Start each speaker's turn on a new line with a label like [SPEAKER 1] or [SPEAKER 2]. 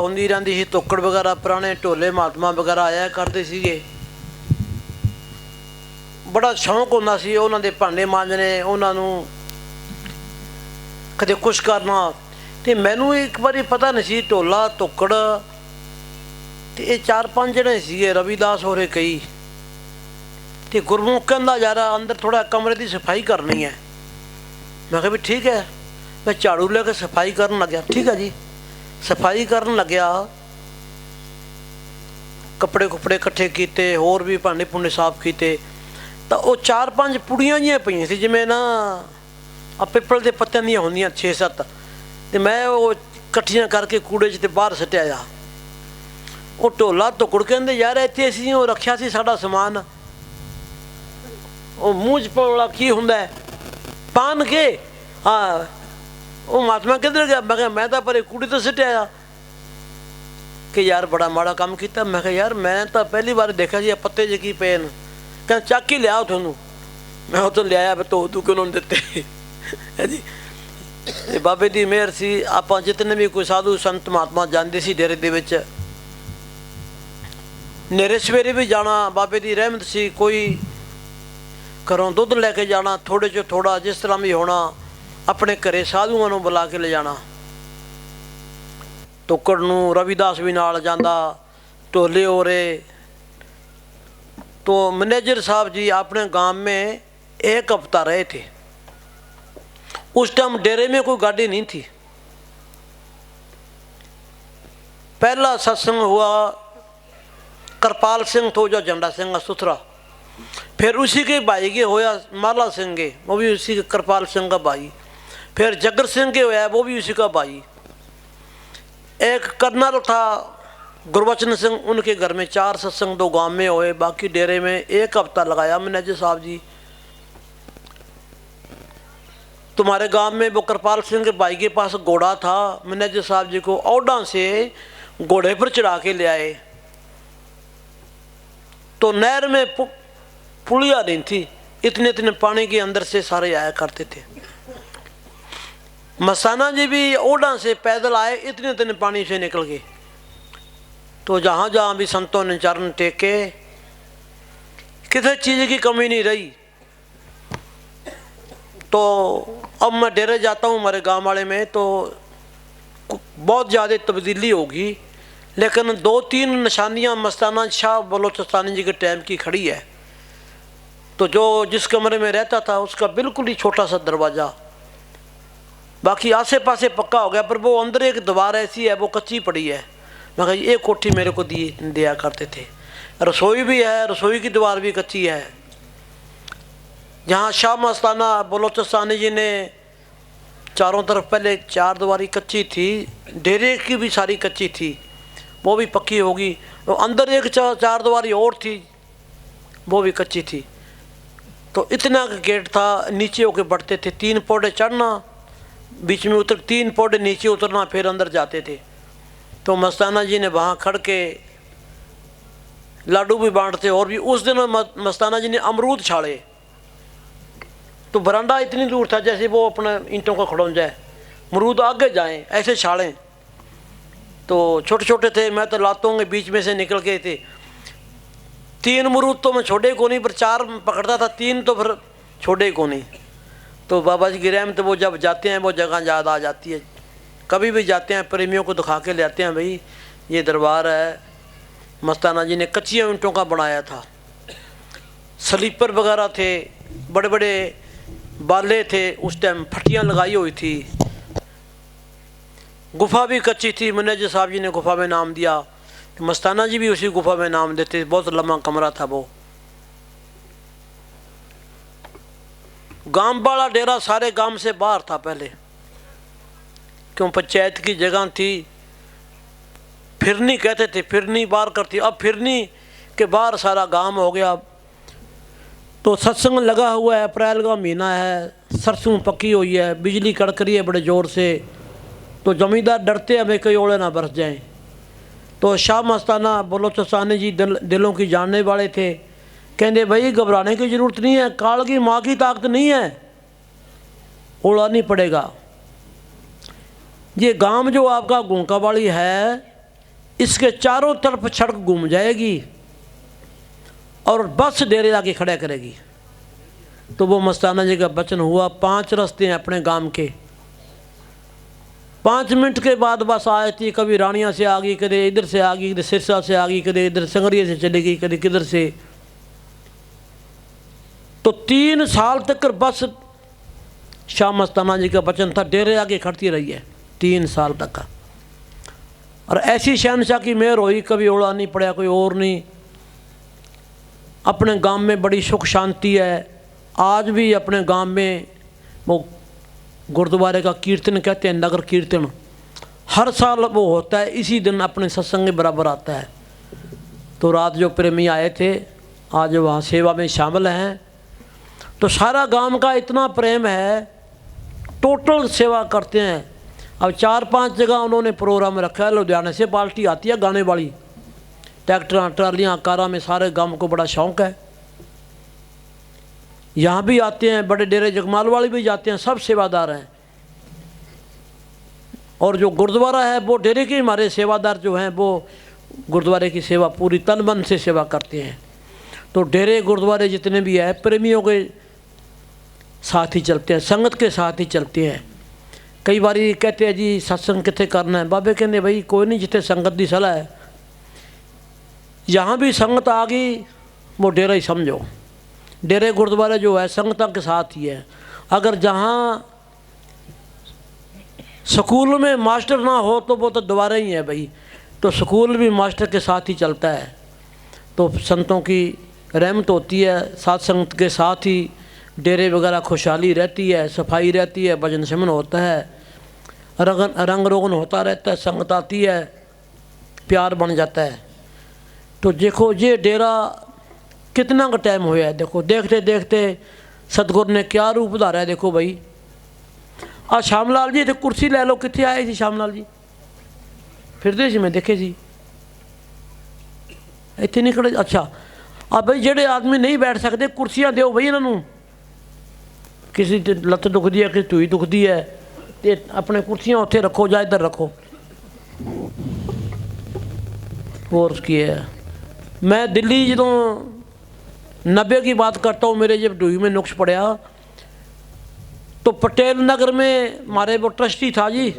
[SPEAKER 1] आउंदी रहिंदी सी। टोकड़ वगैरह पुराने ढोले महात्मा वगैरह आया करते सीगे। बड़ा शौक होंदा सी उन्हां दे भांडे मांजने, उन्हां नूं कदे कुछ करना। तो मैनू एक बारी पता नहीं सी ढोला टोकड़ ते ये 4-5 जने सीगे, रविदास होरे कई। तो गुरमुख कहंदा यार अंदर थोड़ा कमरे की सफाई करनी है। मैं कहा भी ठीक है। मैं झाड़ू लेके सफाई करन लग्या। ठीक है जी, सफाई करन लग्या, कपड़े कुपड़े इकट्ठे किए, होर भी भांडे भुंडे साफ किए। तो वो 4-5 पुड़ियाँ जिहियां पईयां सी जिवें ना पिपल के पत्तियां दियां होंदियां 6-7। तो मैं वो इकट्ठियां करके कूड़े च बाहर सटिया। वो ढोला टुकड़ कहंदे यार इत्थे असीं वो रखिया सी साडा समान, वो मूँह च पाउण वाला की हुंदा है पान के। हाँ, वो महात्मा किधर गया? मैं कहा मैं तो पर कूड़े तो सटिया कि यार बड़ा माड़ा काम किया। मैं कहा यार मैं तो पहली बार देखा जी पत्ते जे की पे न। कहना चक ही लिया थानू। मैं उतो लिया तो क्यों उन्होंने दिते है जी। बाबे की मेहर सी। आप जितने भी कोई साधु संत महात्मा जाते सी डेरे दे विच, नेरे सवेरे भी जाना, बाबे की रहमत सी। कोई घरों दुध लैके जाना, थोड़े चो थोड़ा जिस तरह भी होना, अपने घरे साधुआं नूं बुला के ले जाना। टोकड़ नूं रविदास भी नाल जांदा, ढोले ओरे। तो मैनेजर साहब जी अपने गांव में 1 हफ्ता रहे थे। उस टाइम डेरे में कोई गाड़ी नहीं थी। पहला सत्संग हुआ कृपाल सिंह तो जो झंडा सिंह सुथरा, फिर उसी के भाई के होया माला सिंह के, वो भी उसी के कृपाल सिंह का भाई। फिर जगर सिंह के होया, वो भी उसी का भाई। एक कर्नल था गुरबचन सिंह, उनके घर में 4 सत्संग 2 गांव में हुए। बाकी डेरे में 1 हफ्ता लगाया मैनेजर साहब जी। तुम्हारे गांव में वो कृपाल सिंह के भाई के पास घोड़ा था, मैनेजर साहब जी को औडा से घोड़े पर चढ़ा के ले आए। तो नहर में पुलिया नहीं थी, इतने इतने पानी के अंदर से सारे आया करते थे। मस्ताना जी भी ओडा से पैदल आए, इतने इतने पानी से निकल गए। तो जहाँ जहाँ भी संतों ने चरण टेके, किसी चीज़ की कमी नहीं रही। तो अब मैं डेरे जाता हूँ हमारे गांव वाले में, तो बहुत ज़्यादा तब्दीली होगी, लेकिन 2-3 निशानियाँ मस्ताना शाह बलोचिस्तानी जी के टाइम की खड़ी है। तो जो जिस कमरे में रहता था उसका बिल्कुल ही छोटा सा दरवाज़ा, बाकी आसे पासे पक्का हो गया, पर वो अंदर एक दीवार ऐसी है वो कच्ची पड़ी है। मैं कहा ये कोठी मेरे को दिया करते थे। रसोई भी है, रसोई की दीवार भी कच्ची है। जहाँ शाह मस्ताना बलोचिस्तानी जी ने चारों तरफ पहले 4 दीवारी कच्ची थी, डेरे की भी सारी कच्ची थी, वो भी पक्की होगी। तो अंदर एक 4 दीवारी और थी, वो भी कच्ची थी। तो इतना गेट था, नीचे होके बढ़ते थे, 3 पौड़े चढ़ना, बीच में 3 पौड़े नीचे उतरना, फिर अंदर जाते थे। तो मस्ताना जी ने वहाँ खड़ के लाडू भी बांटते। और भी उस दिन मस्ताना जी ने अमरूद छाड़े। तो बरांडा इतनी दूर था जैसे वो अपने ईंटों का खड़ों जाए, अमरूद आगे जाएं ऐसे छाड़ें। तो छोटे छोटे थे, मैं तो लातों के बीच में से निकल के थे। 3 अमरूद तो मैं छोड़े को नहीं, पर 4 पकड़ता था, 3 तो फिर छोड़े को नहीं। तो बाबा जी की रहमत, तो वो जब जाते हैं वो जगह याद आ जाती है। कभी भी जाते हैं प्रेमियों को दिखा के ले आते हैं, भाई ये दरबार है, मस्ताना जी ने कच्ची ईंटों का बनाया था। स्लीपर वगैरह थे, बड़े बड़े बाले थे, उस टाइम फटियाँ लगाई हुई थी। गुफा भी कच्ची थी, मैनेजर साहब जी ने गुफा में नाम दिया, मस्ताना जी भी उसी गुफा में नाम देते। बहुत लंबा कमरा था वो। गांव वाला डेरा सारे गांव से बाहर था पहले, क्यों पंचायत की जगह थी। फिरनी कहते थे, फिरनी बाहर करती। अब फिरनी के बाहर सारा गांव हो गया। तो सत्संग लगा हुआ है, अप्रैल का महीना है, सरसों पकी हुई है, बिजली कड़क रही है बड़े ज़ोर से। तो जमींदार डरते हैं भाई कई ओले ना बरस जाएं। तो शाह मस्ताना बलोचिस्तानी जी दिलों की जानने वाले थे। कहते भाई घबराने की ज़रूरत नहीं है, काल की माँ की ताकत नहीं है, ओला नहीं पड़ेगा। ये गांव जो आपका गुंकावाली है, इसके चारों तरफ सड़क घूम जाएगी और बस डेरे आके खड़ा करेगी। तो वो मस्ताना जी का वचन हुआ। 5 रास्ते हैं अपने गांव के। 5 मिनट के बाद बस आई थी, कभी रानिया से आ गई, कभी इधर से आ गई, कभी सिरसा से आ गई, कभी इधर संगरिया से चली गई, कभी किधर से। तो 3 साल तक बस शाह मस्ताना जी का वचन था, डेरे आगे खड़ती रही है 3 साल तक। और ऐसी शहनशाह की मेहर हुई, कभी ओढ़ा नहीं पड़ा, कोई और नहीं। अपने गांव में बड़ी सुख शांति है। आज भी अपने गांव में वो गुरुद्वारे का कीर्तन कहते हैं, नगर कीर्तन, हर साल वो होता है। इसी दिन अपने सत्संग के बराबर आता है। तो रात जो प्रेमी आए थे आज वहाँ सेवा में शामिल हैं। तो सारा गांव का इतना प्रेम है, टोटल सेवा करते हैं। अब 4-5 जगह उन्होंने प्रोग्राम रखा है। लुधियाने से पार्टी आती है गाने वाली, ट्रैक्टर ट्रालियाँ कारा में, सारे गांव को बड़ा शौक़ है। यहाँ भी आते हैं, बड़े डेरे जगमाल वाले भी जाते हैं, सब सेवादार हैं। और जो गुरुद्वारा है वो डेरे के हमारे सेवादार जो हैं वो गुरुद्वारे की सेवा पूरी तन मन से सेवा करते हैं। तो डेरे गुरुद्वारे जितने भी हैं प्रेमियों के साथ ही चलते हैं, संगत के साथ ही चलते हैं। कई बार कहते हैं जी सत्संग कितने करना है, बाबे कहते भाई कोई नहीं, जितने संगत की सलाह है। यहाँ भी संगत आ गई वो डेरा ही समझो। डेरे गुरुद्वारे जो है संगतों के साथ ही है। अगर जहाँ स्कूल में मास्टर ना हो तो वो तो दोबारा ही है भाई। तो स्कूल भी मास्टर के साथ ही चलता है। तो संतों की रहमत होती है, साथ संगत के साथ ही डेरे वगैरह खुशहाली रहती है, सफाई रहती है, भजन सिमरन होता है, रंग रोगन होता रहता है, संगत आती है, प्यार बन जाता है। तो देखो ये डेरा कितना का टाइम होया है, देखो देखते देखते सतगुरु ने क्या रूप धारा है। देखो भाई आ श्यामलाल जी तो कुर्सी ले लो, कितने आए सी श्यामलाल जी, फिरते सी मैं देखे सी इतने नहीं खड़े। अच्छा अब भाई जेडे आदमी नहीं बैठ सकते कुर्सियाँ दो भाई इन्हों, किसी लत्त दुखती है, किसी ढूई दुखती है, तो अपने कुर्सियाँ उत्थे रखो या इधर रखो। और उसकी है मैं दिल्ली जो 90 की बात करता हूँ, मेरे जब ढूई में नुक्स पड़ा तो पटेल नगर में हमारे वो ट्रस्टी था जी